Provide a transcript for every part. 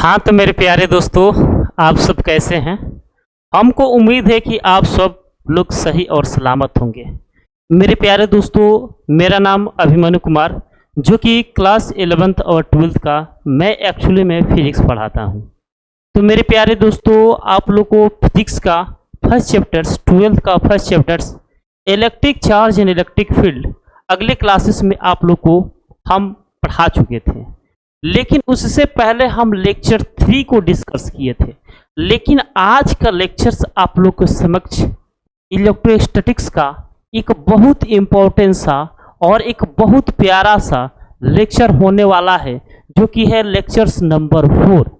हाँ तो मेरे प्यारे दोस्तों, आप सब कैसे हैं। हमको उम्मीद है कि आप सब लोग सही और सलामत होंगे। मेरे प्यारे दोस्तों, मेरा नाम अभिमन्यु कुमार, जो कि क्लास 11th और 12th का मैं एक्चुअली में फिजिक्स पढ़ाता हूँ। तो मेरे प्यारे दोस्तों, आप लोग को फिजिक्स का फर्स्ट चैप्टर्स, 12th का first chapters electric charge and electric field अगले क्लासेस में आप लोग को हम पढ़ा चुके थे, लेकिन उससे पहले हम लेक्चर 3 को डिस्कस किए थे। लेकिन आज का लेक्चर्स आप लोग के समक्ष इलेक्ट्रोस्टैटिक्स का एक बहुत इम्पोर्टेंट सा और एक बहुत प्यारा सा लेक्चर होने वाला है, जो कि है लेक्चर्स नंबर 4,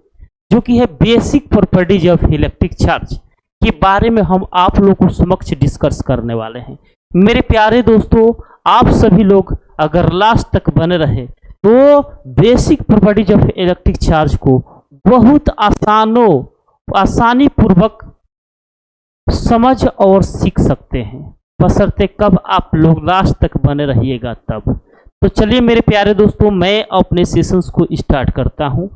जो कि है basic properties of electric charge के बारे में हम आप लोग को समक्ष डिस्कस करने वाले हैं। मेरे प्यारे दोस्तों, आप सभी लोग अगर लास्ट तक बने रहे तो basic properties of electric charge को बहुत आसानी पूर्वक समझ और सीख सकते हैं, बशर्ते कब आप लोग लास्ट तक बने रहिएगा तब। तो चलिए मेरे प्यारे दोस्तों, मैं अपने सेशंस को स्टार्ट करता हूं।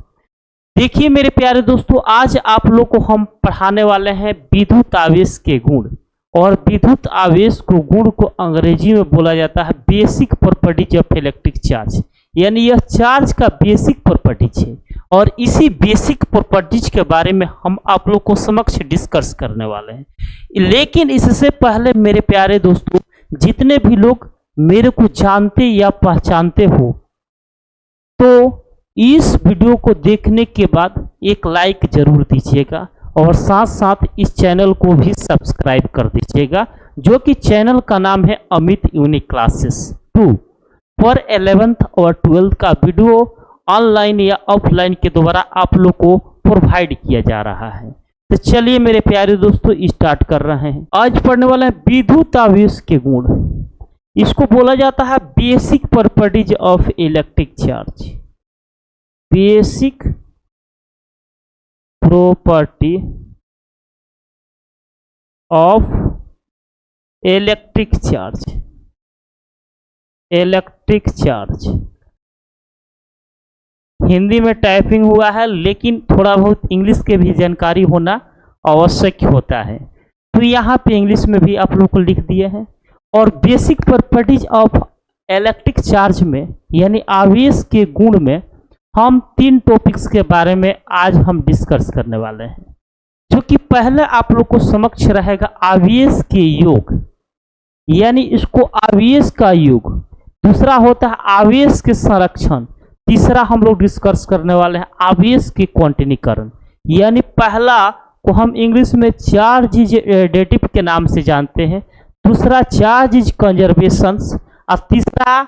देखिए मेरे प्यारे दोस्तों, आज आप लोग को हम पढ़ाने वाले हैं विद्युत आवेश के गुण, और विद्युत आवेश को गुण को अंग्रेजी में बोला जाता है basic properties of electric charge, यानी यह चार्ज का बेसिक प्रॉपर्टीज है। और इसी बेसिक प्रॉपर्टीज के बारे में हम आप लोग को समक्ष डिस्कस करने वाले हैं। लेकिन इससे पहले मेरे प्यारे दोस्तों, जितने भी लोग मेरे को जानते या पहचानते हो, तो इस वीडियो को देखने के बाद एक लाइक जरूर दीजिएगा और साथ साथ इस चैनल को भी सब्सक्राइब कर दीजिएगा, जो कि चैनल का नाम है अमित यूनिक क्लासेस 2 पर 11th और 12th का वीडियो ऑनलाइन या ऑफलाइन के द्वारा आप लोग को प्रोवाइड किया जा रहा है। तो चलिए मेरे प्यारे दोस्तों, स्टार्ट कर रहे हैं। आज पढ़ने वाला है विद्युत आवेश के गुण। इसको बोला जाता है basic properties of electric charge. Basic property of electric charge. Electric charge Hindi में टाइपिंग हुआ है, लेकिन थोड़ा बहुत इंग्लिश के भी जानकारी होना आवश्यक होता है, तो यहाँ पे इंग्लिश में भी आप लोग को लिख दिए हैं। और basic properties of electric charge में, यानी आवेश के गुण में, हम 3 टॉपिक्स के बारे में आज हम डिस्कस करने वाले हैं, जो कि पहले आप लोग को समक्ष रहेगा आवेश के योग, यानी इसको आवेश का योग। दूसरा होता है आवेश के संरक्षण। तीसरा हम लोग डिस्कस करने वाले हैं आवेश के क्वांटिनीकरण, यानी पहला को हम इंग्लिश में चार्ज इज एडिटिव के नाम से जानते हैं, दूसरा चार्ज इज कंजर्वेशंस, और तीसरा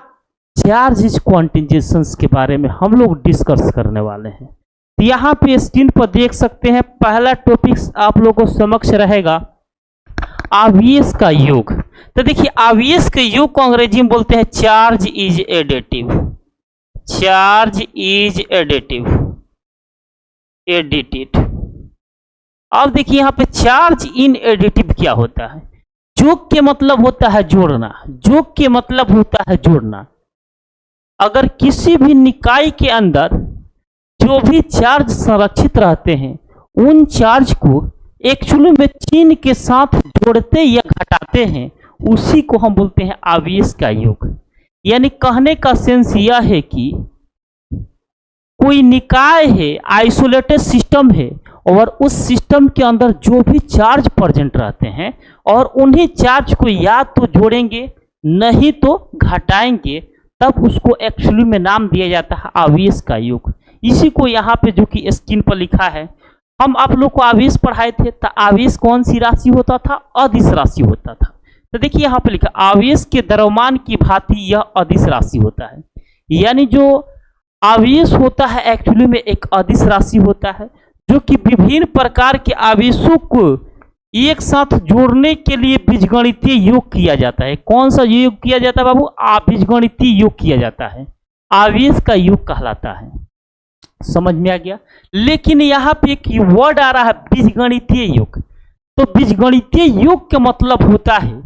चार्ज इज क्वांटिजेशंस के बारे में हम लोग डिस्कस करने वाले हैं। तो यहाँ पे स्क्रीन पर देख सकते हैं, पहला टॉपिक आप लोगों को समक्ष रहेगा आवेश का योग। तो देखिए, आवेश के योग को अंग्रेजी में बोलते हैं charge is additive. Charge is additive, edited. अब देखिए यहाँ पे चार्ज इन एडिटिव क्या होता है। जोग के मतलब होता है जोड़ना। जोग के मतलब होता है जोड़ना। अगर किसी भी निकाय के अंदर जो भी चार्ज संरक्षित रहते हैं, उन चार्ज को एक्चुअली में चिन्ह के साथ जोड़ते या घटाते हैं, उसी को हम बोलते हैं आवेश का योग। यानी कहने का सेंस यह है कि कोई निकाय है, आइसोलेटेड सिस्टम है, और उस सिस्टम के अंदर जो भी चार्ज प्रेजेंट रहते हैं, और उन्हीं चार्ज को या तो जोड़ेंगे नहीं तो घटाएंगे, तब उसको एक्चुअली में नाम दिया जाता है आवेश का योग। इसी को यहाँ पे जो कि स्क्रीन पर लिखा है, हम आप लोग को आवेश पढ़ाए थे, तो आवेश कौन सी राशि होता था? अदिश राशि होता था। तो देखिए यहाँ पे लिखा आवेश के द्रव्यमान की भांति यह अदिश राशि होता है। यानी जो आवेश होता है एक्चुअली में एक अदिश राशि होता है, जो कि विभिन्न प्रकार के आवेशों को एक साथ जोड़ने के लिए बीजगणितीय योग किया जाता है। कौन सा योग किया जाता है बाबू? बीजगणितीय योग किया जाता है, आवेश का योग कहलाता है। समझ में आ गया? लेकिन यहाँ पे एक वर्ड आ रहा है बीजगणितीय योग। तो बीजगणितीय योग का मतलब होता है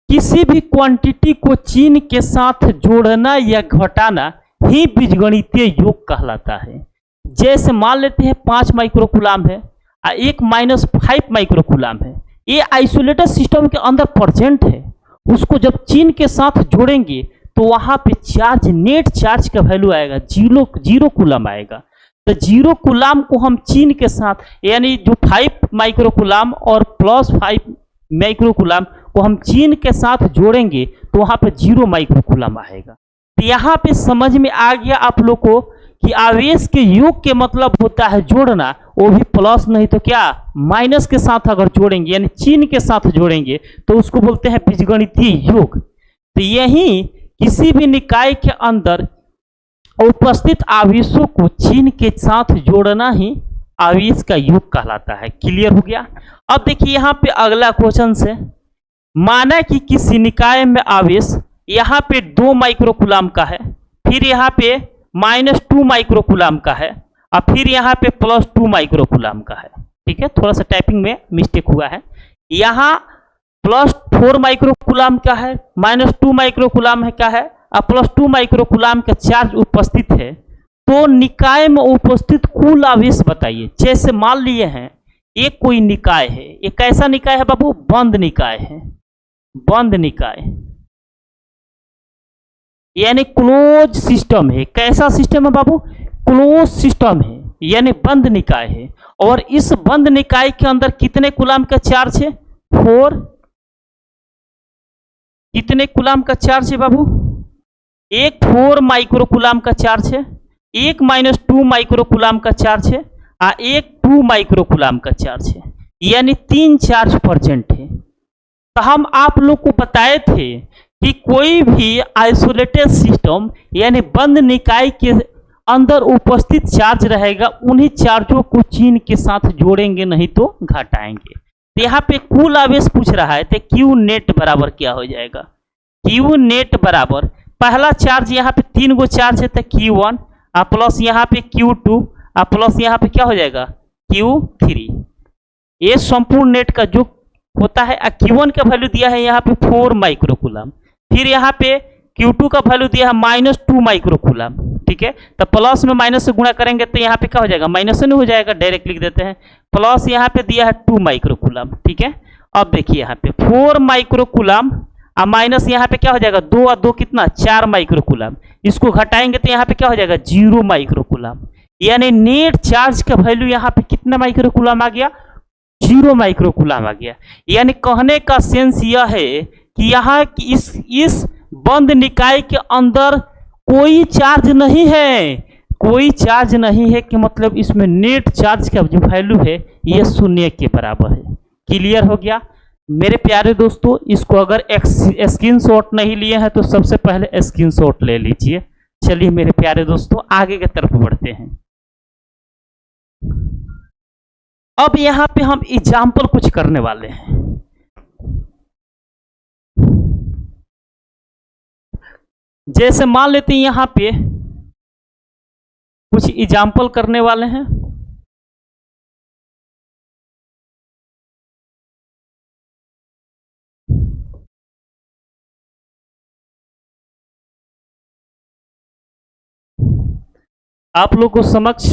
किसी भी क्वांटिटी को चिन्ह के साथ जोड़ना या घटाना ही बीजगणितीय योग कहलाता है। जैसे मान लेते हैं 5 माइक्रोकुलाम है और एक -5 माइक्रोकुलाम है, ये आइसोलेटेड सिस्टम के अंदर प्रेजेंट है। उसको जब चीन के साथ जोड़ेंगे तो वहां पे चार्ज, नेट चार्ज का वैल्यू आएगा जीरो कूलम आएगा। तो 0 कूलम को हम चीन के साथ, यानी जो 5 माइक्रोकुलाम और +5 माइक्रोकुलाम को हम चीन के साथ जोड़ेंगे तो वहां पे 0 माइक्रोकुलाम आएगा। तो यहाँ पे समझ में आ गया आप लोग को कि आवेश के योग के मतलब होता है जोड़ना, वो भी प्लस नहीं तो क्या माइनस के साथ अगर जोड़ेंगे, यानी चिन्ह के साथ जोड़ेंगे तो उसको बोलते हैं बीजगणितीय योग। तो यही किसी भी निकाय के अंदर उपस्थित आवेशों को चिन्ह के साथ जोड़ना ही आवेश का योग कहलाता है। क्लियर हो गया। अब देखिए यहाँ पे अगला क्वेश्चन से, माना कि किसी निकाय में आवेश यहाँ पे 2 माइक्रोकुलाम का है, फिर यहाँ पे -2 माइक्रोकुलाम का है और फिर यहाँ पे +2 माइक्रोकुलाम का है। ठीक है, थोड़ा सा टाइपिंग में मिस्टेक हुआ है। यहाँ +4 माइक्रोकुलाम का है, -2 माइक्रोकुलाम का है और +2 माइक्रोकुलाम का चार्ज उपस्थित है। तो निकाय में उपस्थित कुल आवेश बताइए। जैसे मान लिए हैं एक कोई निकाय है, ये कैसा निकाय है बाबू? बंद निकाय है। बंद निकाय यानी क्लोज सिस्टम है। कैसा सिस्टम है बाबू? क्लोज सिस्टम है, यानी बंद निकाय है। और इस बंद निकाय के अंदर कितने कूलम का चार्ज है? 4। कितने कूलम का चार्ज है बाबू? एक 4 माइक्रोकुलाम का चार्ज है, एक -2 माइक्रोकुलाम का चार्ज है और एक 2 माइक्रोकुलाम का चार्ज है, यानी 3 चार्ज प्रेजेंट है। तो हम आप लोग को बताए थे कि कोई भी आइसोलेटेड सिस्टम यानी बंद निकाय के अंदर उपस्थित चार्ज रहेगा, उन्हीं चार्जों को चिन्ह के साथ जोड़ेंगे, नहीं तो घटाएंगे। तो यहाँ पे कुल आवेश पूछ रहा है, तो क्यू नेट बराबर क्या हो जाएगा? क्यू नेट बराबर, पहला चार्ज यहाँ पे 3 गो चार्ज है तो Q1 और प्लस यहाँ पे Q2 और प्लस यहाँ पे क्या हो जाएगा? Q3। ये संपूर्ण नेट का जो होता है। Q1 का वैल्यू दिया है यहाँ पे 4 माइक्रोकुलाम, फिर यहाँ पे Q2 का वैल्यू दिया है -2 माइक्रोकुलाम। ठीक है, तो प्लस में माइनस से गुणा करेंगे तो यहाँ पे क्या हो जाएगा? माइनस से नहीं हो जाएगा, डायरेक्ट लिख देते हैं। प्लस यहाँ पे दिया है 2 माइक्रोकुलाम। ठीक है, अब देखिए यहाँ पे 4 माइक्रोकुलाम और माइनस यहाँ पे क्या हो जाएगा? 2 और 2 कितना? 4 माइक्रोकुलाम। इसको घटाएंगे तो यहाँ पे क्या हो जाएगा? 0 माइक्रोकुलाम। यानी नेट चार्ज का वैल्यू यहाँ पे कितना माइक्रोकुलाम आ गया? 0 माइक्रोकुलाम आ गया। यानी कहने का सेंस यह है कि यहाँ इस बंद निकाय के अंदर कोई चार्ज नहीं है। कोई चार्ज नहीं है कि मतलब इसमें नेट चार्ज का जो वैल्यू है ये 0 के बराबर है। क्लियर हो गया मेरे प्यारे दोस्तों? इसको अगर स्क्रीनशॉट नहीं लिए हैं तो सबसे पहले स्क्रीनशॉट ले लीजिए। चलिए मेरे प्यारे दोस्तों आगे की तरफ बढ़ते हैं। अब यहाँ पे हम एग्जाम्पल कुछ करने वाले हैं। जैसे मान लेते हैं यहाँ पे कुछ एग्जाम्पल करने वाले हैं। आप लोग को समक्ष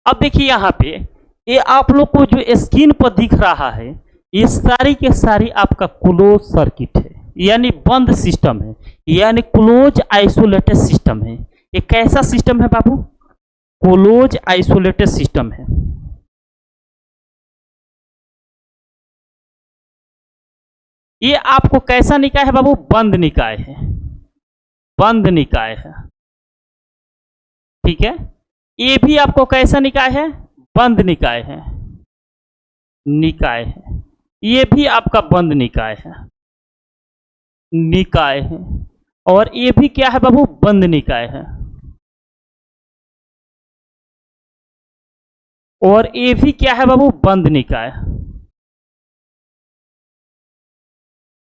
अब देखिए यहाँ पे ये आप लोग को जो स्क्रीन पर दिख रहा है ये सारी के सारी आपका क्लोज सर्किट है, यानी बंद सिस्टम है, यानी क्लोज आइसोलेटेड सिस्टम है। ये कैसा सिस्टम है बाबू? क्लोज आइसोलेटेड सिस्टम है। ये आपको कैसा निकाय है बाबू? बंद निकाय है। बंद निकाय है। ठीक है, ये भी आपको कैसा निकाय है? बंद निकाय है। निकाय है, ये भी आपका बंद निकाय है। निकाय है, और ये भी क्या है बाबू? बंद निकाय है। और ये भी क्या है बाबू? बंद निकाय।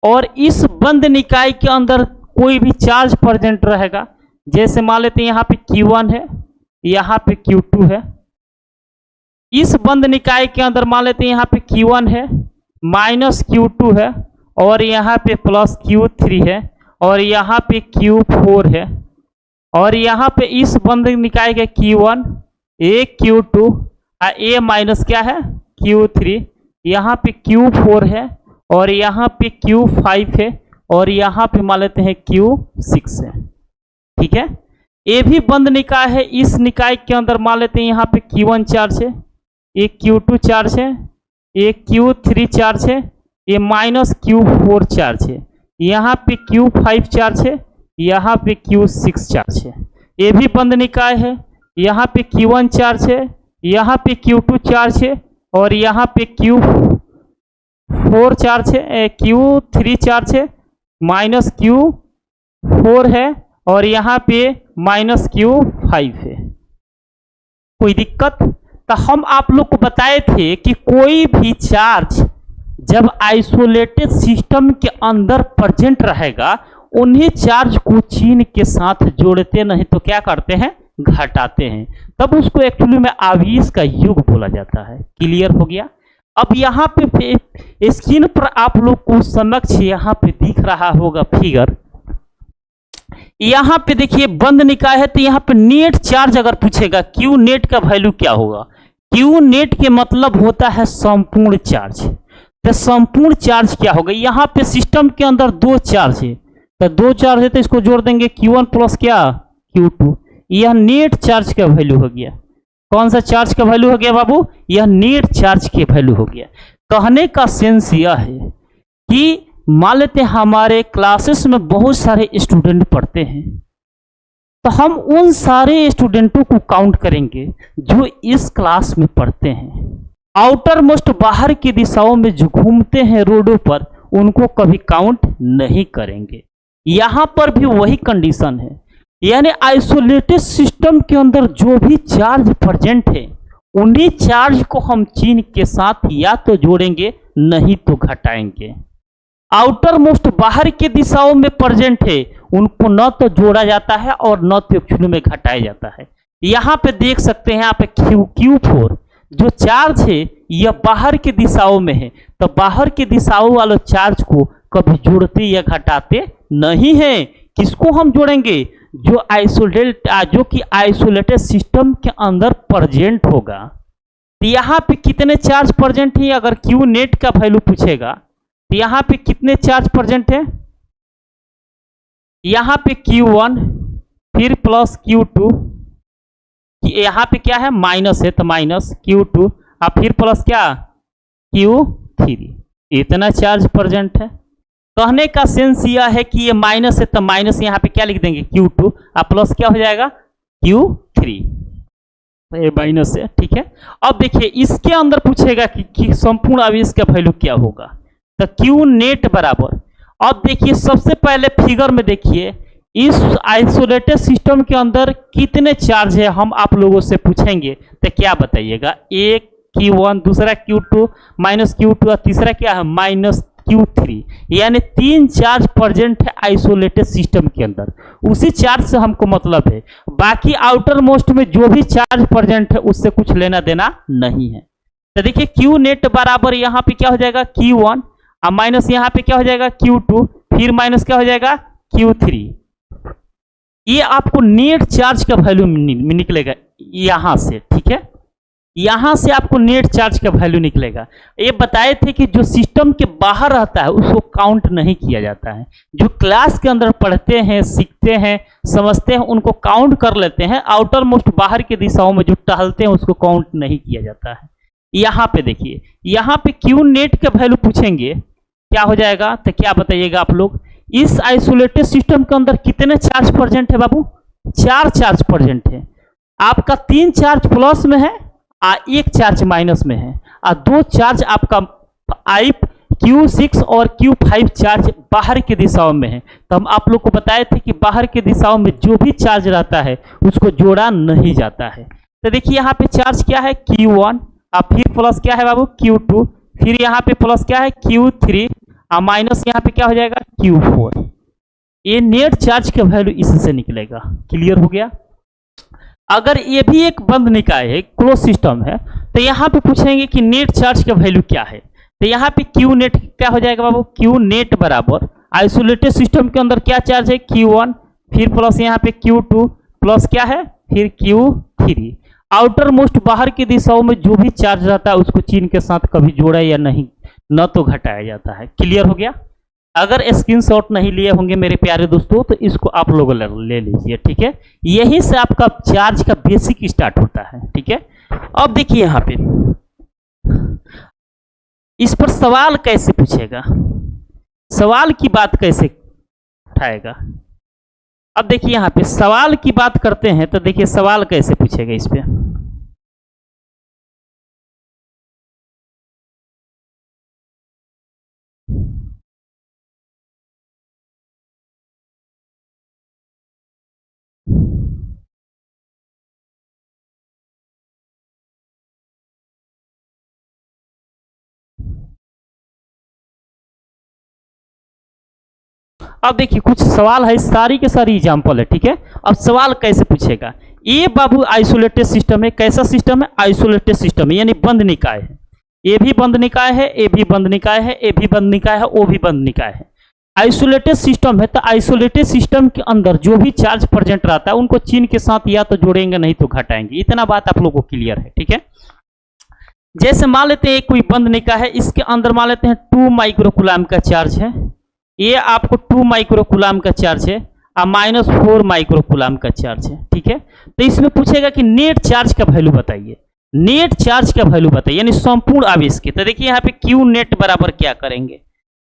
और इस बंद निकाय के अंदर कोई भी चार्ज प्रेजेंट रहेगा। जैसे मान लेते हैं यहाँ पे Q1 है, यहाँ पे Q2 है, इस बंद निकाय के अंदर मान लेते हैं यहाँ पे Q1 है, माइनस Q2 है, और यहाँ पे प्लस Q3 है, और यहाँ पे Q4 है, और यहाँ पे इस बंद निकाय के Q1 A Q2 A minus क्या है Q3, यहाँ पे Q4 है, और यहाँ पे Q5 है, और यहाँ पे मान लेते हैं Q6 है। ठीक है, ये भी बंद निकाय है। इस निकाय के अंदर मान लेते हैं यहाँ पे Q1 चार्ज है, ये Q2 चार्ज है, ये Q3 चार्ज है, ये माइनस Q4 चार्ज है, यहाँ पे Q5 चार्ज है, यहाँ पे Q6 चार्ज है। ये भी बंद निकाय है। यहाँ पे Q1 चार्ज है, यहाँ पे Q2 चार्ज है, और यहाँ पे Q4 चार्ज है, Q3 चार्ज है, माइनस Q4 है, और यहाँ पे माइनस Q5 है। कोई दिक्कत? तो हम आप लोग को बताए थे कि कोई भी चार्ज जब आइसोलेटेड सिस्टम के अंदर प्रेजेंट रहेगा, उन्हीं चार्ज को चिन्ह के साथ जोड़ते नहीं तो क्या करते हैं, घटाते हैं, तब उसको एक्चुअली में आवेश का युग बोला जाता है। क्लियर हो गया? अब यहाँ पे स्क्रीन पर आप लोग को समक्ष यहाँ पे दिख रहा होगा फिगर, यहाँ पे देखिए बंद निकाय है, तो यहाँ पे नेट चार्ज अगर पूछेगा क्यू नेट का वैल्यू क्या होगा, क्यू नेट के मतलब होता है संपूर्ण चार्ज। तो संपूर्ण चार्ज क्या होगा, यहाँ पे सिस्टम के अंदर दो चार्ज है, तो दो चार्ज है तो इसको जोड़ देंगे Q1 प्लस क्या Q2, यह नेट चार्ज का वैल्यू हो गया। कौन सा चार्ज का वैल्यू हो गया बाबू, यह नेट चार्ज के वैल्यू हो गया। कहने का सेंस यह है कि मान लेते हैं हमारे क्लासेस में बहुत सारे स्टूडेंट पढ़ते हैं, तो हम उन सारे स्टूडेंटों को काउंट करेंगे जो इस क्लास में पढ़ते हैं। आउटर मोस्ट बाहर की दिशाओं में जो घूमते हैं रोडों पर, उनको कभी काउंट नहीं करेंगे। यहां पर भी वही कंडीशन है, यानी आइसोलेटेड सिस्टम के अंदर जो भी चार्ज प्रेजेंट है, उन्हीं चार्ज को हम चिन्ह के साथ या तो जोड़ेंगे नहीं तो घटाएंगे। आउटर मोस्ट बाहर के दिशाओं में प्रेजेंट है, उनको न तो जोड़ा जाता है और न तो एक्चुअली में घटाया जाता है। यहाँ पे देख सकते हैं, यहाँ पे Q4 जो चार्ज है यह बाहर की दिशाओं में है, तो बाहर की दिशाओं वाले चार्ज को कभी जोड़ते या घटाते नहीं है। किसको हम जोड़ेंगे, जो कि आइसोलेटेड सिस्टम के अंदर प्रेजेंट होगा। तो यहाँ पे कितने चार्ज प्रेजेंट है, अगर क्यू नेट का वैल्यू पूछेगा तो यहाँ पे कितने चार्ज प्रेजेंट है, यहाँ पे Q1 फिर प्लस Q2, यहाँ पे क्या है माइनस है तो माइनस Q2 और फिर प्लस क्या Q3, इतना चार्ज प्रेजेंट है। कहने का सेंस यह है कि ये माइनस है तो माइनस यहाँ पे क्या लिख देंगे Q2 और प्लस क्या हो जाएगा Q3, तो ये माइनस है। ठीक है, अब देखिए इसके अंदर पूछेगा कि संपूर्ण आवेश का वैल्यू क्या होगा, तो Q नेट बराबर, अब देखिए सबसे पहले फिगर में देखिए इस आइसोलेटेड सिस्टम के अंदर कितने चार्ज है, हम आप लोगों से पूछेंगे तो क्या बताइएगा, एक Q1, दूसरा Q2, माइनस Q2 और तीसरा क्या है माइनस Q3, यानी तीन चार्ज प्रेजेंट है आइसोलेटेड सिस्टम के अंदर। उसी चार्ज से हमको मतलब है, बाकी आउटर मोस्ट में जो भी चार्ज प्रेजेंट है उससे कुछ लेना देना नहीं है। तो देखिए Q नेट बराबर यहाँ पे क्या हो जाएगा Q1 और माइनस यहाँ पे क्या हो जाएगा Q2, फिर माइनस क्या हो जाएगा Q3। ये आपको नेट चार्ज का वैल्यू निकलेगा यहां से। ठीक है, यहां से आपको नेट चार्ज का वैल्यू निकलेगा। ये बताए थे कि जो सिस्टम के बाहर रहता है उसको काउंट नहीं किया जाता है, जो क्लास के अंदर पढ़ते हैं, सीखते हैं, समझते हैं, उनको काउंट कर लेते हैं। आउटर मोस्ट बाहर की दिशाओं में जो टहलते हैं उसको काउंट नहीं किया जाता है। यहाँ पे देखिए, यहाँ पे क्यू नेट का वैल्यू पूछेंगे क्या हो जाएगा, तो क्या बताइएगा आप लोग, इस आइसोलेटेड सिस्टम के अंदर कितने चार्ज प्रेजेंट है बाबू, चार चार्ज प्रेजेंट है। आपका तीन चार्ज प्लस में है और एक चार्ज माइनस में है, और दो चार्ज आपका Q6 और Q5 चार्ज बाहर की दिशाओं में है। तो हम आप लोग को बताए थे कि बाहर की दिशाओं में जो भी चार्ज रहता है उसको जोड़ा नहीं जाता है। तो देखिए यहाँ पे चार्ज क्या है Q1 और फिर प्लस क्या है बाबू Q2, फिर यहाँ पे प्लस क्या है Q3 और माइनस यहाँ पे क्या हो जाएगा Q4। ये नेट चार्ज का वैल्यू इससे निकलेगा। क्लियर हो गया। अगर ये भी एक बंद निकाय है, क्लोज सिस्टम है, तो यहाँ पे पूछेंगे कि नेट चार्ज का वैल्यू क्या है। तो यहाँ पे क्यू नेट क्या हो जाएगा बाबू, क्यू नेट बराबर आइसोलेटेड सिस्टम के अंदर क्या चार्ज है Q1, फिर प्लस यहाँ पे Q2 प्लस क्या है फिर Q3। आउटर मोस्ट बाहर की दिशाओं में जो भी चार्ज रहता है उसको चिन्ह के साथ कभी जोड़ा या नहीं न तो घटाया जाता है। क्लियर हो गया। अगर स्क्रीनशॉट नहीं लिए होंगे मेरे प्यारे दोस्तों तो इसको आप लोग ले लीजिए, ठीक है। यहीं से आपका चार्ज का बेसिक स्टार्ट होता है, ठीक है। अब देखिए यहाँ पे इस पर सवाल कैसे पूछेगा, सवाल की बात कैसे उठाएगा। अब देखिए यहाँ पे सवाल की बात करते हैं तो देखिए सवाल कैसे पूछेगा इस पे। अब देखिए कुछ सवाल है, सारी के सारी एग्जाम्पल है, ठीक है। अब सवाल कैसे पूछेगा। ये बाबू आइसोलेटेड सिस्टम है, कैसा सिस्टम है, आइसोलेटेड सिस्टम है, यानी बंद निकाय है। ये भी बंद निकाय है, ये भी बंद निकाय है, ये भी बंद निकाय है, वो भी बंद निकाय है। आइसोलेटेड सिस्टम है तो आइसोलेटेड सिस्टम के अंदर जो भी चार्ज प्रेजेंट रहता है उनको चिन्ह के साथ या तो जोड़ेंगे नहीं तो घटाएंगे। इतना बात आप लोगों को क्लियर है, ठीक है। जैसे मान लेते हैं कोई बंद निकाय है, इसके अंदर मान लेते हैं 2 माइक्रोकूलम का चार्ज है, ये आपको 2 माइक्रोकूलम का चार्ज है और -4 माइक्रोकूलम का चार्ज है, ठीक है। तो इसमें पूछेगा कि नेट चार्ज का वैल्यू बताइए, नेट चार्ज का वैल्यू बताइए यानी संपूर्ण आवेश की। तो देखिए यहाँ पे क्यू नेट बराबर क्या करेंगे,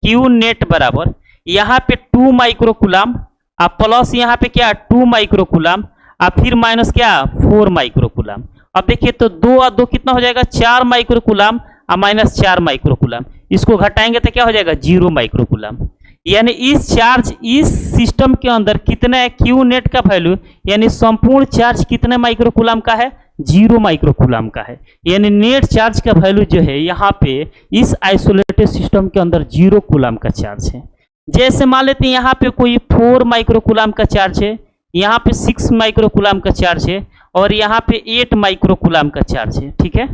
क्यू नेट बराबर यहाँ पे 2 माइक्रोकूलम और प्लस यहाँ पे क्या 2 माइक्रोकूलम और फिर माइनस क्या 4 माइक्रोकूलम। अब देखिए तो 2 और 2 कितना हो जाएगा 4 माइक्रोकूलम और -4 माइक्रोकूलम, इसको घटाएंगे तो क्या हो जाएगा 0 माइक्रोकूलम। यानी इस चार्ज इस सिस्टम के अंदर कितना है क्यू नेट का वैल्यू, यानी संपूर्ण चार्ज कितने माइक्रोकूलम का है 0 माइक्रोकूलम का है। यानी नेट चार्ज का वैल्यू जो है यहाँ पे इस आइसोलेटेड सिस्टम के अंदर 0 कूलम का चार्ज है। जैसे मान लेते हैं यहाँ पे कोई 4 माइक्रोकूलम का चार्ज है, यहाँ पे 6 माइक्रोकूलम का चार्ज है और यहाँ पे 8 माइक्रोकूलम का चार्ज है, ठीक है।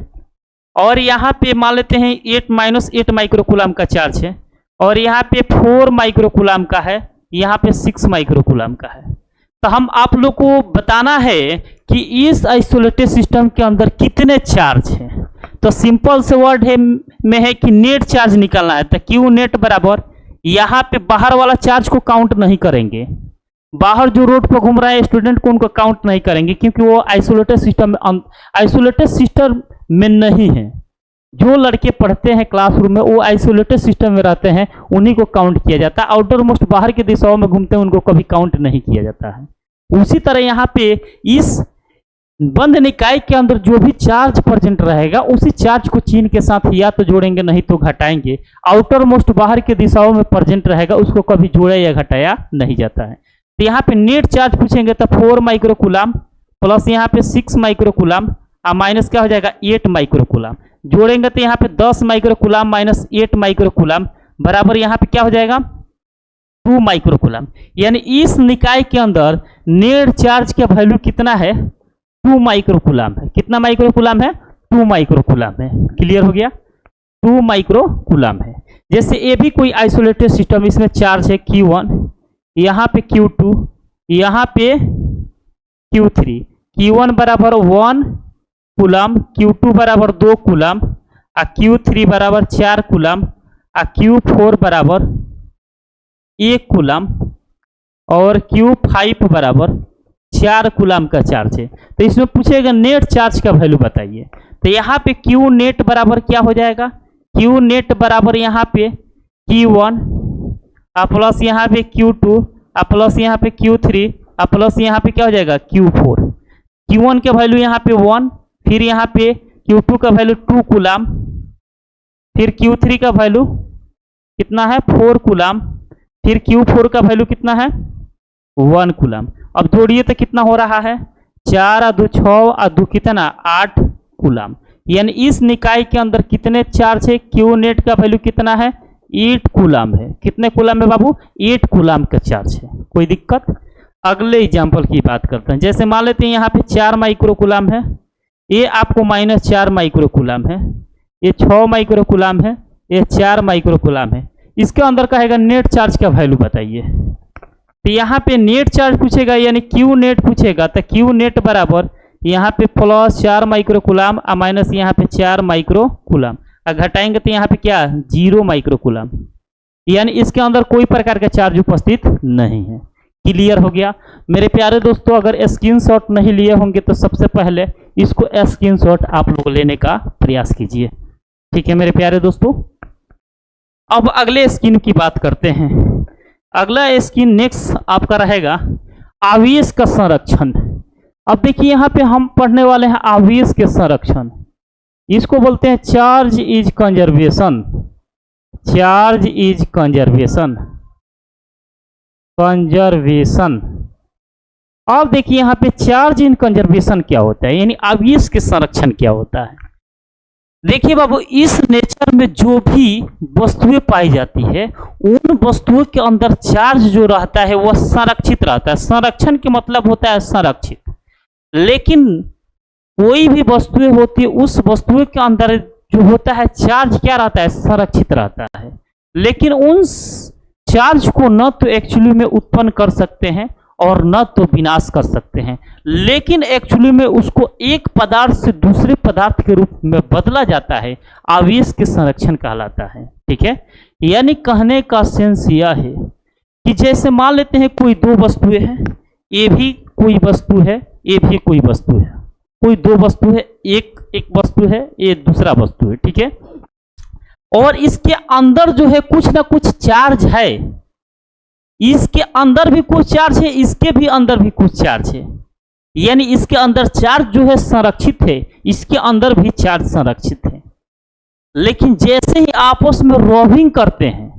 और यहाँ पे मान लेते हैं 8 माइक्रोकूलम का चार्ज है और यहाँ पे 4 माइक्रोकूलम का है, यहाँ पे 6 माइक्रोकूलम का है। तो हम आप लोग को बताना है कि इस आइसोलेटेड सिस्टम के अंदर कितने चार्ज हैं। तो सिंपल से वर्ड है में है कि नेट चार्ज निकालना है। तो क्यू नेट बराबर यहाँ पे बाहर वाला चार्ज को काउंट नहीं करेंगे, बाहर जो रोड पर घूम रहा है स्टूडेंट को उनको काउंट नहीं करेंगे क्योंकि वो आइसोलेटेड सिस्टम में नहीं है। जो लड़के पढ़ते हैं क्लासरूम में वो आइसोलेटेड सिस्टम में रहते हैं, उन्हीं को काउंट किया जाता है। आउटर मोस्ट बाहर की दिशाओं में घूमते हैं उनको कभी काउंट नहीं किया जाता है। उसी तरह यहाँ पे इस बंद निकाय के अंदर जो भी चार्ज प्रेजेंट रहेगा उसी चार्ज को चिन्ह के साथ या तो जोड़ेंगे नहीं तो घटाएंगे। आउटर मोस्ट बाहर की दिशाओं में प्रेजेंट रहेगा उसको कभी जोड़ा या घटाया नहीं जाता है। तो यहाँ पे नेट चार्ज पूछेंगे तो 4 माइक्रोकूलम प्लस यहाँ पे 6 माइक्रोकूलम और माइनस क्या हो जाएगा 8 माइक्रोकूलम। जोड़ेंगे तो यहाँ पे 10 माइक्रोकूलम माइनस 8 माइक्रोकूलम बराबर यहाँ पे क्या हो जाएगा 2 माइक्रोकूलम। यानी इस निकाय के अंदर नेट चार्ज का वैल्यू कितना है 2 माइक्रोकूलम है। कितना माइक्रोकूलम है 2 माइक्रोकूलम है। क्लियर हो गया 2 माइक्रोकूलम है। जैसे ये भी कोई आइसोलेटेड सिस्टम, इसमें चार्ज है Q1, यहाँ पे Q2, यहाँ पे Q3। Q1 बराबर 1 कूलम, Q2 बराबर 2 कूलम और Q3 बराबर 4 कूलम और Q4 बराबर 1 कूलम और Q5 बराबर 4 कूलम का चार्ज है। तो इसमें पूछेगा नेट चार्ज का वैल्यू बताइए। तो यहाँ पे Q नेट बराबर क्या हो जाएगा, Q नेट बराबर यहाँ पे Q1 और प्लस यहाँ पे Q2 और प्लस यहाँ पे Q3 और प्लस यहाँ पे क्या हो जाएगा Q4। Q1 का वैल्यू यहाँ पे 1, फिर यहाँ पे Q2 का वैल्यू 2 कूलम, फिर Q3 का वैल्यू कितना है 4 कूलम, फिर Q4 का वैल्यू कितना है 1 कूलम। अब जोड़िए तो कितना हो रहा है 4 और 2 6 और 2 कितना 8 कूलम। यानी इस निकाय के अंदर कितने चार्ज है क्यू नेट का वैल्यू कितना है 8 कूलम है। कितने कूलम है बाबू 8 कूलम का चार्ज है। कोई दिक्कत। अगले एग्जाम्पल की बात करते हैं। जैसे मान लेते हैं यहाँ पे 4 माइक्रोकूलम है, ये आपको -4 माइक्रोकूलम है, ये 6 माइक्रोकूलम है, ये 4 माइक्रोकूलम है। इसके अंदर कहेगा नेट चार्ज का वैल्यू बताइए। तो यहाँ पे नेट चार्ज पूछेगा यानी क्यू नेट पूछेगा, तो क्यू नेट बराबर यहाँ पे +4 माइक्रोकूलम और माइनस यहाँ पे 4 माइक्रोकूलम, और घटाएंगे तो यहाँ पे क्या 0 माइक्रोकूलम, यानी इसके अंदर कोई प्रकार का चार्ज उपस्थित नहीं है। क्लियर हो गया मेरे प्यारे दोस्तों। अगर स्क्रीनशॉट नहीं लिए होंगे तो सबसे पहले इसको स्क्रीनशॉट आप लोग लेने का प्रयास कीजिए, ठीक है मेरे प्यारे दोस्तों। अब अगले स्कीम की बात करते हैं। अगला स्कीम नेक्स्ट आपका रहेगा आवेश का संरक्षण। अब देखिए यहाँ पे हम पढ़ने वाले हैं आवेश के संरक्षण, इसको बोलते हैं charge is conservation. Charge is conservation, conservation. अब देखिए यहाँ पे चार्ज इन कंजर्वेशन क्या होता है, यानी आवेश के संरक्षण क्या होता है। देखिए बाबू, इस नेचर में जो भी वस्तुएं पाई जाती है उन वस्तुओं के अंदर चार्ज जो रहता है वह संरक्षित रहता है। संरक्षण के मतलब होता है संरक्षित। लेकिन कोई भी वस्तुएं होती है उस वस्तुओं के अंदर जो होता है चार्ज क्या रहता है, संरक्षित रहता है। लेकिन उन चार्ज को न तो एक्चुअली में उत्पन्न कर सकते हैं और न तो विनाश कर सकते हैं, लेकिन एक्चुअली में उसको एक पदार्थ से दूसरे पदार्थ के रूप में बदला जाता है, आवेश के संरक्षण कहलाता है। ठीक है, यानी कहने का सेंस यह है कि जैसे मान लेते हैं कोई दो वस्तुएं हैं, ये भी कोई वस्तु है, ये भी कोई वस्तु है, कोई दो वस्तु है, एक वस्तु है, ये दूसरा वस्तु है। ठीक है, और इसके अंदर जो है कुछ ना कुछ चार्ज है, इसके अंदर भी कुछ चार्ज है, इसके भी अंदर भी कुछ चार्ज है, यानी इसके अंदर चार्ज जो है संरक्षित है, इसके अंदर भी चार्ज संरक्षित है। लेकिन जैसे ही आपस में रॉबिंग करते हैं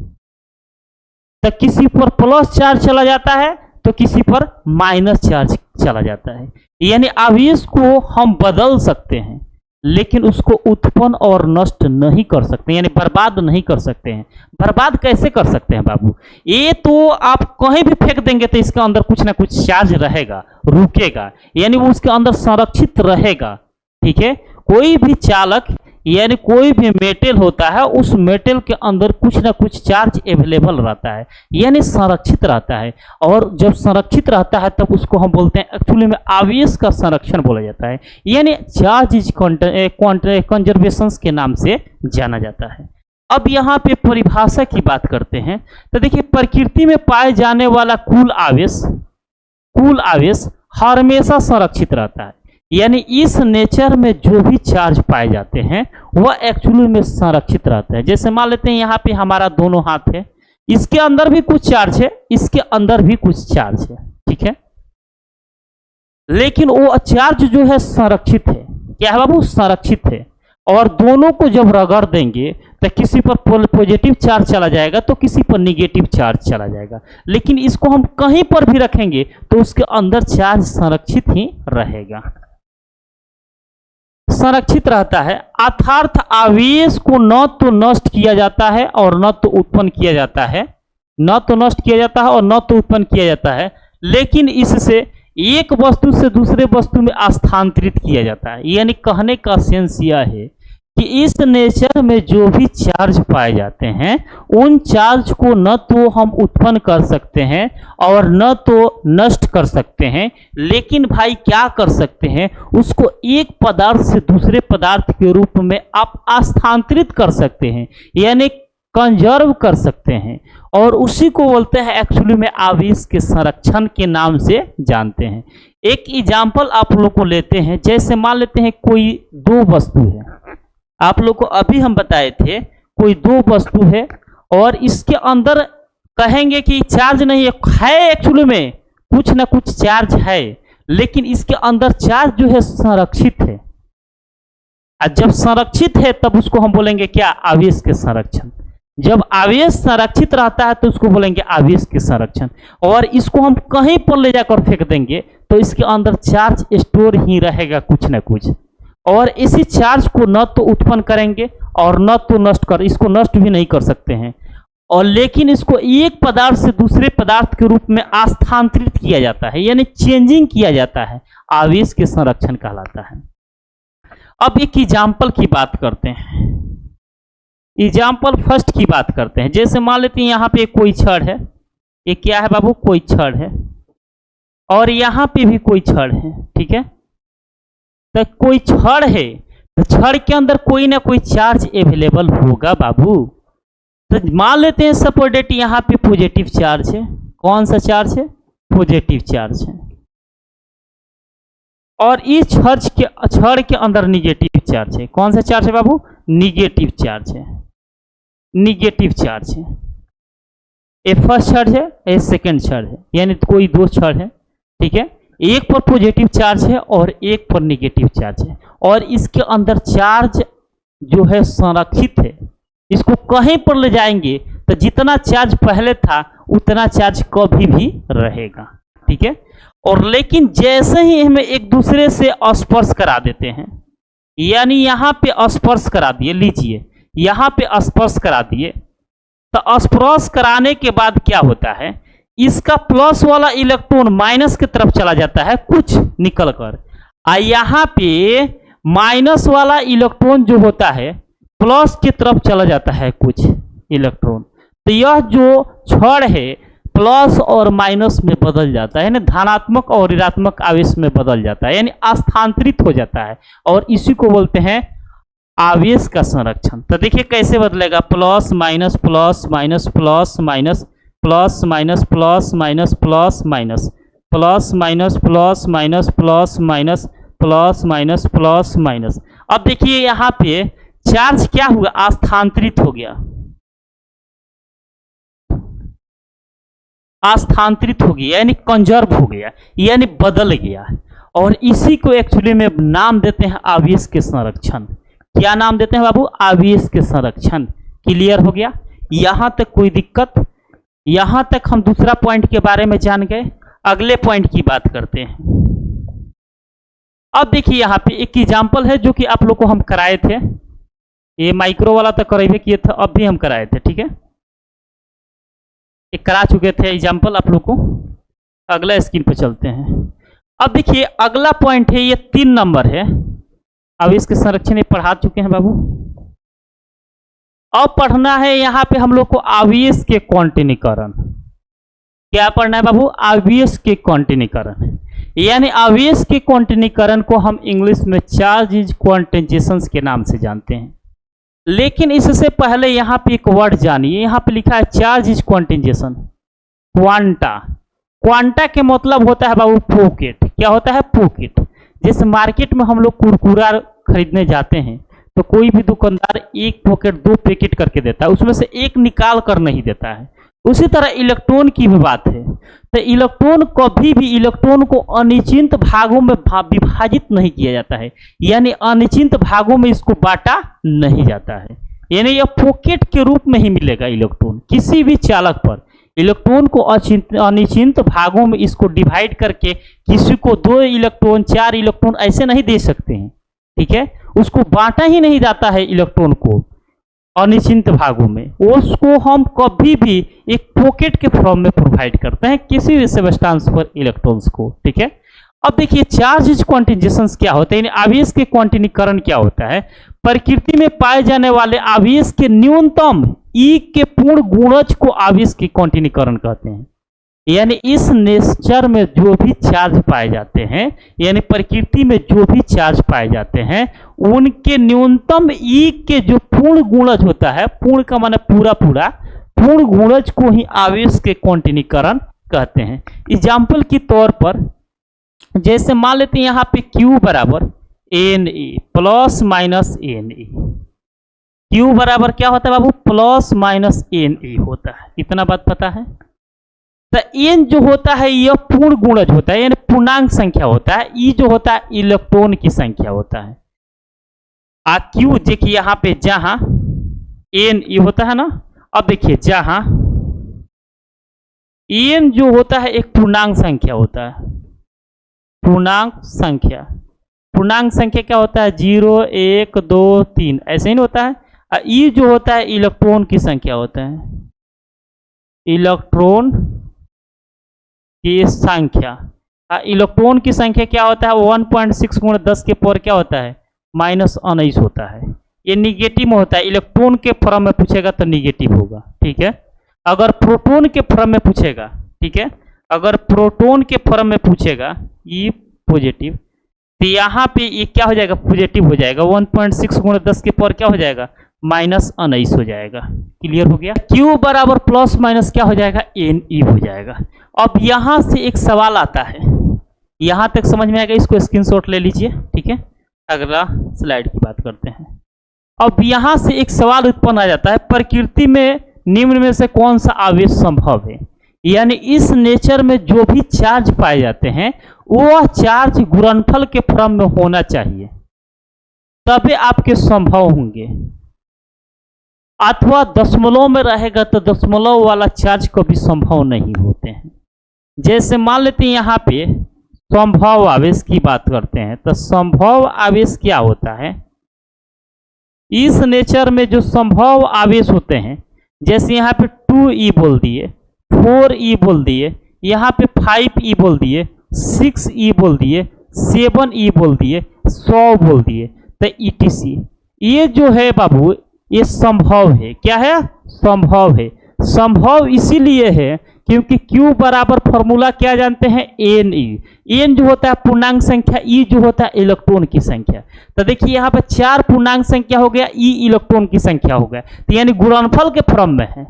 तो किसी पर प्लस चार्ज चला जाता है तो किसी पर माइनस चार्ज चला जाता है। यानी आवेश को हम बदल सकते हैं लेकिन उसको उत्पन्न और नष्ट नहीं कर सकते, यानी बर्बाद नहीं कर सकते हैं। बर्बाद कैसे कर सकते हैं बाबू, ये तो आप कहीं भी फेंक देंगे तो इसके अंदर कुछ ना कुछ चार्ज रहेगा, रुकेगा, यानी वो उसके अंदर संरक्षित रहेगा। ठीक है, कोई भी चालक यानी कोई भी मेटल होता है, उस मेटल के अंदर कुछ ना कुछ चार्ज अवेलेबल रहता है, यानी संरक्षित रहता है। और जब संरक्षित रहता है तब उसको हम बोलते हैं एक्चुअली में आवेश का संरक्षण बोला जाता है, यानी चार्ज इज कंजर्वेशन के नाम से जाना जाता है। अब यहाँ पे परिभाषा की बात करते हैं तो देखिए, प्रकृति में पाए जाने वाला कुल आवेश हमेशा संरक्षित रहता है, यानी इस नेचर में जो भी चार्ज पाए जाते हैं वह एक्चुअली में संरक्षित रहता है। जैसे मान लेते हैं यहाँ पे हमारा दोनों हाथ है, इसके अंदर भी कुछ चार्ज है, इसके अंदर भी कुछ चार्ज है। ठीक है, लेकिन वो चार्ज जो है संरक्षित है। क्या है बाबू, संरक्षित है। और दोनों को जब रगड़ देंगे तो किसी पर पॉजिटिव चार्ज चला जाएगा तो किसी पर निगेटिव चार्ज चला जाएगा, लेकिन इसको हम कहीं पर भी रखेंगे तो उसके अंदर चार्ज संरक्षित ही रहेगा, संरक्षित रहता है। अर्थात आवेश को न तो नष्ट किया जाता है और न तो उत्पन्न किया जाता है, न तो नष्ट किया जाता है और न तो उत्पन्न किया जाता है, लेकिन इससे एक वस्तु से दूसरे वस्तु में स्थानांतरित किया जाता है। यानी कहने का सेंस यह है कि इस नेचर में जो भी चार्ज पाए जाते हैं उन चार्ज को न तो हम उत्पन्न कर सकते हैं और न तो नष्ट कर सकते हैं, लेकिन भाई क्या कर सकते हैं, उसको एक पदार्थ से दूसरे पदार्थ के रूप में आप स्थानांतरित कर सकते हैं, यानी कंजर्व कर सकते हैं। और उसी को बोलते हैं एक्चुअली में आवेश के संरक्षण के नाम से जानते हैं। एक एग्जाम्पल आप लोग को लेते हैं, जैसे मान लेते हैं कोई दो वस्तु है, आप लोग को अभी हम बताए थे कोई दो वस्तु है और इसके अंदर कहेंगे कि चार्ज नहीं है, एक्चुअली में कुछ ना कुछ चार्ज है, लेकिन इसके अंदर चार्ज जो है संरक्षित है। और जब संरक्षित है तब उसको हम बोलेंगे क्या, आवेश के संरक्षण। जब आवेश संरक्षित रहता है तो उसको बोलेंगे आवेश के संरक्षण। और इसको हम कहीं पर ले जाकर फेंक देंगे तो इसके अंदर चार्ज स्टोर ही रहेगा कुछ ना कुछ, और इसी चार्ज को न तो उत्पन्न करेंगे और न तो नष्ट कर, इसको नष्ट भी नहीं कर सकते हैं, और लेकिन इसको एक पदार्थ से दूसरे पदार्थ के रूप में स्थानांतरित किया जाता है, यानी चेंजिंग किया जाता है, आवेश के संरक्षण कहलाता है। अब एक एग्जाम्पल की बात करते हैं, एग्जाम्पल फर्स्ट की बात करते हैं। जैसे मान लेते हैं यहाँ पे कोई छड़ है, ये क्या है बाबू, कोई छड़ है, और यहाँ पे भी कोई छड़ है, ठीक है। तो कोई छड़ है तो छड़ के अंदर कोई ना कोई चार्ज अवेलेबल होगा बाबू। तो मान लेते हैं सपोज डेट यहाँ पे पॉजिटिव चार्ज है। कौन सा चार्ज है, पॉजिटिव चार्ज है, और इस छड़ के अंदर निगेटिव चार्ज है। कौन सा चार्ज है बाबू, निगेटिव चार्ज है, निगेटिव चार्ज है। ये फर्स्ट छड़ है, ये सेकंड छड़ है, यानी कोई दो छड़ है, ठीक है। एक पर पॉजिटिव चार्ज है और एक पर नेगेटिव चार्ज है, और इसके अंदर चार्ज जो है संरक्षित है। इसको कहीं पर ले जाएंगे तो जितना चार्ज पहले था उतना चार्ज कभी भी रहेगा, ठीक है। और लेकिन जैसे ही हमें एक दूसरे से स्पर्श करा देते हैं, यानी यहाँ पे स्पर्श करा दिए, लीजिए यहाँ पे स्पर्श करा दिए, तो स्पर्श कराने के बाद क्या होता है, इसका प्लस वाला इलेक्ट्रॉन माइनस की तरफ चला जाता है कुछ निकल कर, और यहाँ पे माइनस वाला इलेक्ट्रॉन जो होता है प्लस की तरफ चला जाता है कुछ इलेक्ट्रॉन। तो यह जो छड़ है प्लस और माइनस में बदल जाता है, यानी धनात्मक और ऋणात्मक आवेश में बदल जाता है, यानी स्थानांतरित हो जाता है, और इसी को बोलते हैं आवेश का संरक्षण। तो देखिए कैसे बदलेगा, plus minus plus minus plus minus plus minus plus minus plus minus plus minus plus minus plus minus plus minus plus minus. अब देखिए यहाँ पे चार्ज क्या हुआ, स्थानांतरित हो गया, स्थानांतरित हो गया, यानी कंजर्व हो गया, यानी बदल गया। और इसी को एक्चुअली में नाम देते हैं आवेश के संरक्षण। क्या नाम देते हैं बाबू, आवेश के संरक्षण। क्लियर हो गया, यहां तक कोई दिक्कत, यहां तक हम दूसरा पॉइंट के बारे में जान गए। अगले पॉइंट की बात करते हैं। अब देखिए यहाँ पे एक एग्जाम्पल है जो कि आप लोग को हम कराए थे, ये माइक्रो वाला तो कराए किए थे, अब भी हम कराए थे, ठीक है, एक करा चुके थे एग्जाम्पल आप लोग को। अगला स्क्रीन पर चलते हैं। अब देखिए अगला पॉइंट है, ये 3 नंबर है। अब इसके संरक्षण ये पढ़ा चुके हैं बाबू। अब पढ़ना है यहाँ पे हम लोग को आवेश के क्वांटिनीकरण। क्या पढ़ना है बाबू, आवेश के क्वांटिनीकरण, यानी आवेश के क्वांटिनीकरण को हम इंग्लिश में चार्ज क्वांटाइजेशन के नाम से जानते हैं। लेकिन इससे पहले यहाँ पे एक वर्ड जानिए, यहाँ पे लिखा है charge is quantization. Quanta, quanta के मतलब होता है बाबू पॉकेट। क्या होता है, पॉकेट। जैसे मार्केट में हम लोग कुरकुरा खरीदने जाते हैं तो कोई भी दुकानदार एक पॉकेट 2 पैकेट करके देता है, उसमें से एक निकाल कर नहीं देता है। उसी तरह इलेक्ट्रॉन की भी बात है। तो इलेक्ट्रॉन कभी भी इलेक्ट्रॉन को अनिश्चित भागों में विभाजित नहीं किया जाता है, यानी अनिश्चित भागों में इसको बांटा नहीं जाता है, यानी यह पॉकेट के रूप में ही मिलेगा इलेक्ट्रॉन। किसी भी चालक पर इलेक्ट्रॉन को अनिश्चित भागों में इसको डिवाइड करके किसी को 2 इलेक्ट्रॉन 4 इलेक्ट्रॉन ऐसे नहीं दे सकते हैं, ठीक है। उसको बांटा ही नहीं जाता है इलेक्ट्रॉन को अनिश्चित भागों में, उसको हम कभी भी एक पॉकेट के फॉर्म में प्रोवाइड करते हैं किसी भी सब्सटेंस पर इलेक्ट्रॉन्स को, ठीक है। अब देखिए चार्ज क्वांटाइजेशन क्या होता है, आवेश के क्वांटिनीकरण क्या होता है। प्रकृति में पाए जाने वाले आवेश के न्यूनतम ई के पूर्ण गुणज को आवेश के क्वांटिनीकरण कहते हैं। यानी इस नेचर में जो भी चार्ज पाए जाते हैं, यानी प्रकृति में जो भी चार्ज पाए जाते हैं, उनके न्यूनतम ई के जो पूर्ण गुणज होता है, पूर्ण का माने पूरा पूरा, पूर्ण गुणज को ही आवेश के क्वांटिनीकरण कहते हैं। एग्जाम्पल के तौर पर जैसे मान लेते हैं यहाँ पे Q बराबर Na plus minus Na। Q बराबर क्या होता है बाबू, प्लस माइनस Na होता है, इतना बात पता है। तो N जो होता है यह पूर्ण गुणज होता है, यानी पूर्णांक संख्या होता है। E जो होता है इलेक्ट्रॉन की संख्या होता है। Q देखिए यहाँ पे जहां Ne होता है ना, अब देखिए जहां N जो होता है एक पूर्णांक संख्या होता है। पूर्णांक संख्या, पूर्णांक संख्या क्या होता है, 0 1 2 3 ऐसे ही नहीं होता है। और E जो होता है इलेक्ट्रॉन की संख्या होता है, इलेक्ट्रॉन की संख्या। इलेक्ट्रॉन की संख्या क्या होता है, 1.6 × 10 के पावर क्या होता है, -19 होता है। ये निगेटिव में होता है, इलेक्ट्रॉन के फॉर्म में पूछेगा तो निगेटिव होगा, ठीक है। अगर प्रोटॉन के फॉर्म में पूछेगा, ठीक है, अगर प्रोटॉन के फॉर्म में पूछेगा ये पॉजिटिव, तो यहाँ पे ये क्या हो जाएगा, पॉजिटिव हो जाएगा। 1.6 गुणा 10 के पावर क्या हो जाएगा, -19 हो जाएगा। क्लियर हो गया। Q बराबर प्लस माइनस क्या हो जाएगा, Ne हो जाएगा। अब यहाँ से एक सवाल आता है, यहाँ तक समझ में आएगा, इसको स्क्रीनशॉट ले लीजिए, ठीक है। अगला स्लाइड की बात करते हैं। अब यहाँ से एक सवाल उत्पन्न आ जाता है, प्रकृति में निम्न में से कौन सा आवेश संभव है। यानी इस नेचर में जो भी चार्ज पाए जाते हैं वह चार्ज गुणनफल के फॉर्म में होना चाहिए, तभी आपके संभव होंगे। अथवा दशमलव में रहेगा तो दशमलव वाला चार्ज कभी संभव नहीं होते हैं। जैसे मान लेते हैं यहाँ पे संभव आवेश की बात करते हैं, तो संभव आवेश क्या होता है, इस नेचर में जो संभव आवेश होते हैं, जैसे यहाँ पे 2E बोल दिए, 4E बोल दिए, यहाँ पे 5E बोल दिए, 6E बोल दिए, 7E बोल दिए, 100 बोल दिए, तो ETC ये जो है बाबू ये संभव है। क्या है, संभव है। संभव इसीलिए है क्योंकि Q बराबर फॉर्मूला क्या जानते हैं, Ne। N जो होता है पूर्णांक संख्या, E जो होता है इलेक्ट्रॉन की संख्या। तो देखिए यहाँ पर 4 पूर्णांक संख्या हो गया, E इलेक्ट्रॉन की संख्या हो गया, तो यानी गुणनफल के फॉर्म में है,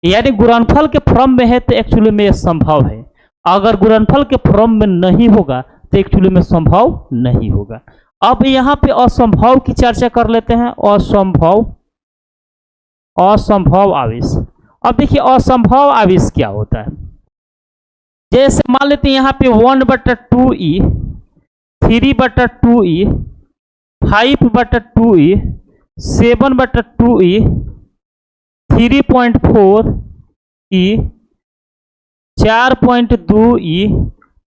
यानी गुणनफल के फॉर्म में है तो एक्चुअली में यह संभव है। अगर गुणनफल के फॉर्म में नहीं होगा तो एक्चुअली में संभव नहीं होगा। अब यहाँ पे असंभव की चर्चा कर लेते हैं। असंभव आवेश। अब देखिए असंभव आवेश क्या होता है। जैसे मान लेते हैं यहाँ पे 1/2E, 3/2E, 5/2E, 7/2E, 3.4E, 4.2E,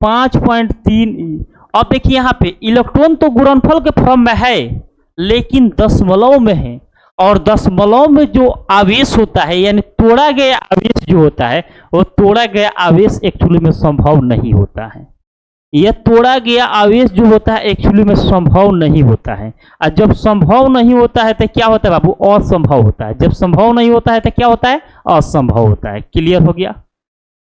5.3E। अब देखिए यहाँ पे इलेक्ट्रॉन तो गुणनफल के फॉर्म में है लेकिन दशमलव में है, और दशमलव में जो आवेश होता है यानी तोड़ा गया आवेश जो होता है वो तोड़ा गया आवेश एक्चुअली में संभव नहीं होता है। यह तोड़ा गया आवेश जो होता है एक्चुअली में संभव नहीं होता है। और जब संभव नहीं होता है तो क्या होता है बाबू, असंभव होता है। जब संभव नहीं होता है तो क्या होता है, असंभव होता है। क्लियर हो गया।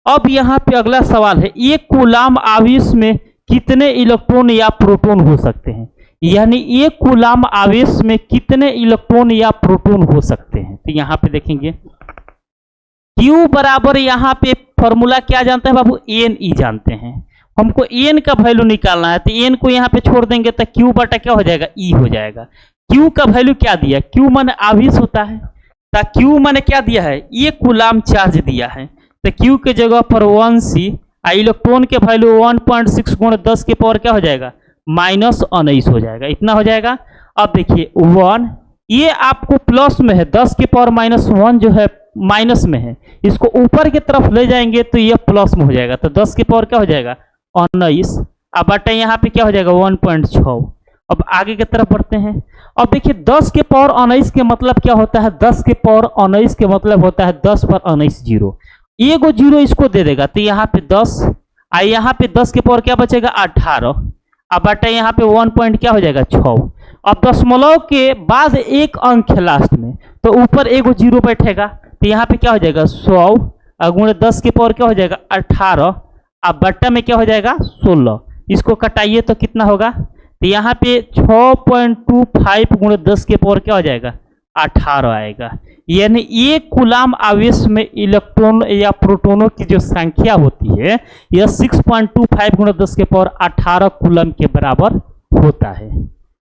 अब यहाँ पे अगला सवाल है, एक कूलाम आवेश में कितने इलेक्ट्रॉन या प्रोटॉन हो सकते हैं। यानी एक कूलाम आवेश में कितने इलेक्ट्रॉन या प्रोटॉन हो सकते हैं। तो यहाँ पे देखेंगे Q बराबर यहाँ पे फॉर्मूला क्या जानते हैं बाबू, Ne जानते हैं। हमको N का वैल्यू निकालना है तो N को यहाँ पे छोड़ देंगे तो Q बटा क्या हो जाएगा, E हो जाएगा। Q का वैल्यू क्या दिया, Q माने आवेश होता है, तो Q माने क्या दिया है, एक कूलाम चार्ज दिया है, तो Q के जगह पर 1C, इलेक्ट्रॉन के वैल्यू 1.6 गुणा 10 के पावर क्या हो जाएगा, -19 हो जाएगा। इतना हो जाएगा। अब देखिए 1 ये आपको प्लस में है, 10 के पावर -1 जो है माइनस में है, इसको ऊपर की तरफ ले जाएंगे तो ये प्लस में हो जाएगा, तो 10 के पावर क्या हो जाएगा 19। अब बटे यहाँ पे क्या हो जाएगा 1.6। अब आगे की तरफ बढ़ते हैं। अब देखिए 10 के पावर 19 के मतलब क्या होता है, 10 के पावर 19 के मतलब होता है 10 पर 19 जीरो, एगो जीरो इसको दे देगा तो यहाँ पे 10, यहाँ पे 10 के पावर क्या बचेगा 18। अब बटे यहाँ पे 1 पॉइंट क्या हो जाएगा 6। अब दशमलव के बाद एक अंक है लास्ट में तो ऊपर एगो जीरो बैठेगा तो यहाँ पे क्या हो जाएगा 100 गुणे 10 के पावर क्या हो जाएगा 18। अब बट्टा में क्या हो जाएगा 16, इसको कटाइए तो कितना होगा, तो यहाँ पे 6.25 गुणे 10 के पावर क्या हो जाएगा 18 आएगा। यानी एक कूलाम आवेश में इलेक्ट्रॉन या प्रोटॉनों की जो संख्या होती है यह 6.25 गुणे 10 के पावर 18 कूलम के बराबर होता है।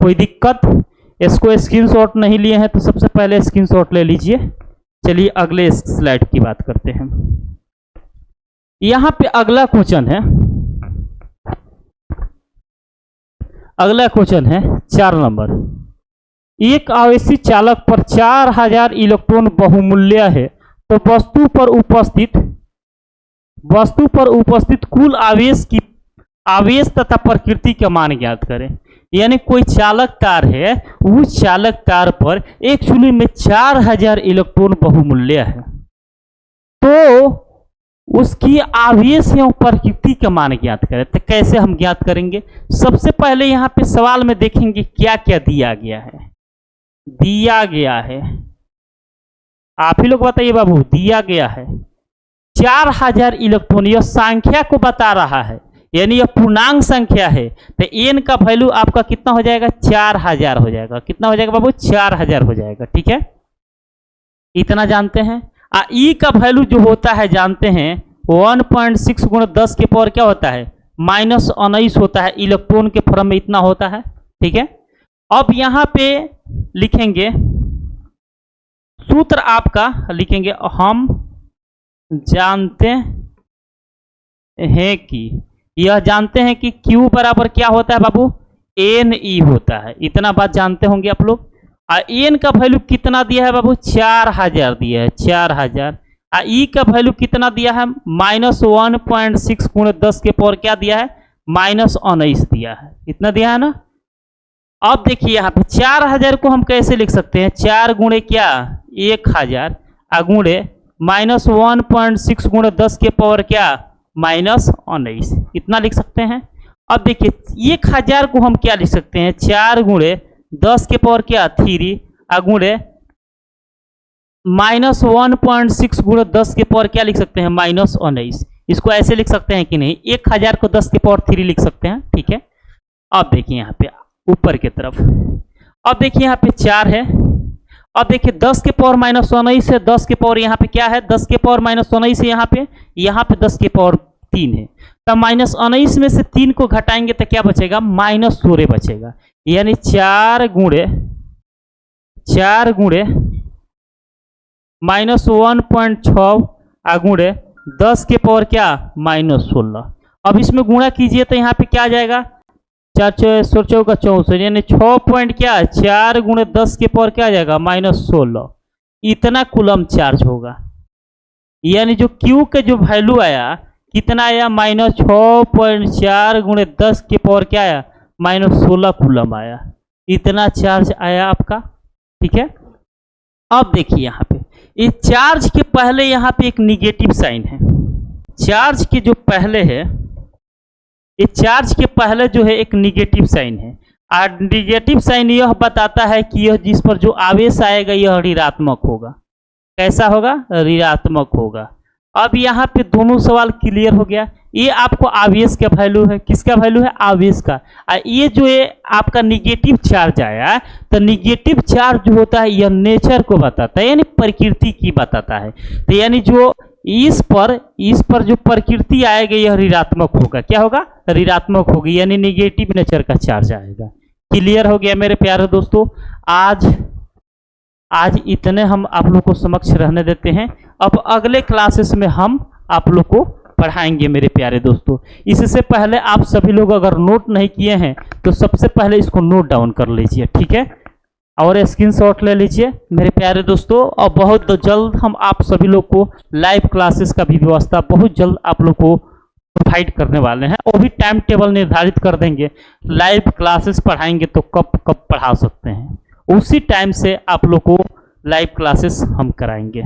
कोई दिक्कत, इसको स्क्रीनशॉट नहीं लिए हैं तो सबसे पहले स्क्रीनशॉट ले लीजिए। चलिए अगले स्लाइड की बात करते हैं। यहाँ पे अगला क्वेश्चन है, अगला क्वेश्चन है 4 नंबर। एक आवेशी चालक पर 4000 इलेक्ट्रॉन बहुमूल्य है तो वस्तु पर उपस्थित कुल आवेश तथा प्रकृति का मान ज्ञात करें। यानी कोई चालक तार है, उस चालक तार पर एक्चुअली में 4000 इलेक्ट्रॉन बहुमूल्य है, तो उसकी आवेश एवं प्रकृति का मान ज्ञात करें। तो कैसे हम ज्ञात करेंगे? सबसे पहले यहाँ पे सवाल में देखेंगे क्या क्या दिया गया है। दिया गया है, आप ही लोग बताइए बाबू, दिया गया है 4000 इलेक्ट्रॉन। यह संख्या को बता रहा है, यानी यह पूर्णांक संख्या है। तो n का वैल्यू आपका कितना हो जाएगा? 4000 हो जाएगा। कितना हो जाएगा बाबू? 4000 हो जाएगा। ठीक है, इतना जानते हैं। ई का वैल्यू जो होता है जानते हैं 1.6 गुणा 10 के पावर क्या होता है? -19 होता है। इलेक्ट्रॉन के फॉर्म में इतना होता है। ठीक है, अब यहां पे लिखेंगे सूत्र, आपका लिखेंगे हम जानते हैं कि, यह जानते हैं कि Q बराबर क्या होता है बाबू? Ne होता है। इतना बात जानते होंगे आप लोग। n का वैल्यू कितना दिया है बाबू? 4000 दिया है, 4000। ई का वैल्यू कितना दिया है? -1.6 गुणा 10 के पावर क्या दिया है? -19 दिया है। इतना दिया है ना। अब देखिए यहाँ पे 4000 को हम कैसे लिख सकते हैं? 4 गुणे क्या? 1000 गुणे -1.6 गुणा 10 के पावर क्या? -19। इतना लिख सकते हैं। अब देखिए 1000 को हम क्या लिख सकते हैं? 4 गुणे 10 के पावर क्या? 3 गुणे -1.6 गुणा 10 के पावर क्या लिख सकते हैं? -19। इसको ऐसे लिख सकते हैं कि नहीं? 1000 को 10 के पावर 3 लिख सकते हैं। ठीक है, अब देखिए यहाँ पे ऊपर की तरफ, अब देखिए यहाँ पे 4 है। अब देखिए 10 के पावर -19 है। 10 के पावर यहाँ पे क्या है? 10 के पावर -19 है। यहाँ पे 10 के पावर 3 है। तब -19 में से 3 को घटाएंगे तो क्या बचेगा? -16 बचेगा। यानी 4 गुणे -1.6 गुणे 10 के पावर क्या? -16। अब इसमें गुणा कीजिए तो यहाँ पे क्या आ जाएगा? 4 चौका 64, यानी 6 पॉइंट क्या? 4 गुणे 10 के पावर क्या आ जाएगा? -16। इतना कूलम चार्ज होगा। यानी जो Q का जो वैल्यू आया कितना आया? -6.4 गुणे 10 के पावर क्या आया? -16 कूलम आया। इतना चार्ज आया आपका। ठीक है, अब देखिए यहाँ पे इस चार्ज के पहले यहाँ पे एक निगेटिव साइन है। चार्ज के जो पहले है, इस चार्ज के पहले जो है एक निगेटिव साइन है। और निगेटिव साइन यह बताता है कि यह जिस पर जो आवेश आएगा यह ऋणात्मक होगा। कैसा होगा? ऋणात्मक होगा। अब यहाँ पे दोनों सवाल क्लियर हो गया। ये आपको आवेश का वैल्यू है। किसका वैल्यू है? आवेश का। ये जो है आपका निगेटिव चार्ज आया, तो निगेटिव चार्ज जो होता है यह नेचर को बताता है, यानी प्रकृति की बताता है। तो यानी जो इस पर जो प्रकृति आएगा यह ऋणात्मक होगा। क्या होगा? ऋणात्मक होगी, यानी निगेटिव नेचर का चार्ज आएगा। क्लियर हो गया मेरे प्यारे दोस्तों। आज इतने हम आप लोग को समक्ष रहने देते हैं। अब अगले क्लासेस में हम आप लोग को पढ़ाएंगे मेरे प्यारे दोस्तों। इससे पहले आप सभी लोग अगर नोट नहीं किए हैं तो सबसे पहले इसको नोट डाउन कर लीजिए। ठीक है, और स्क्रीनशॉट ले लीजिए मेरे प्यारे दोस्तों। और बहुत जल्द हम आप सभी लोग को लाइव क्लासेस का भी व्यवस्था बहुत जल्द आप लोग को प्रोवाइड करने वाले हैं। वो भी टाइम टेबल निर्धारित कर देंगे। लाइव क्लासेस पढ़ाएंगे तो कब कब पढ़ा सकते हैं, उसी टाइम से आप लोग को लाइव क्लासेस हम कराएंगे।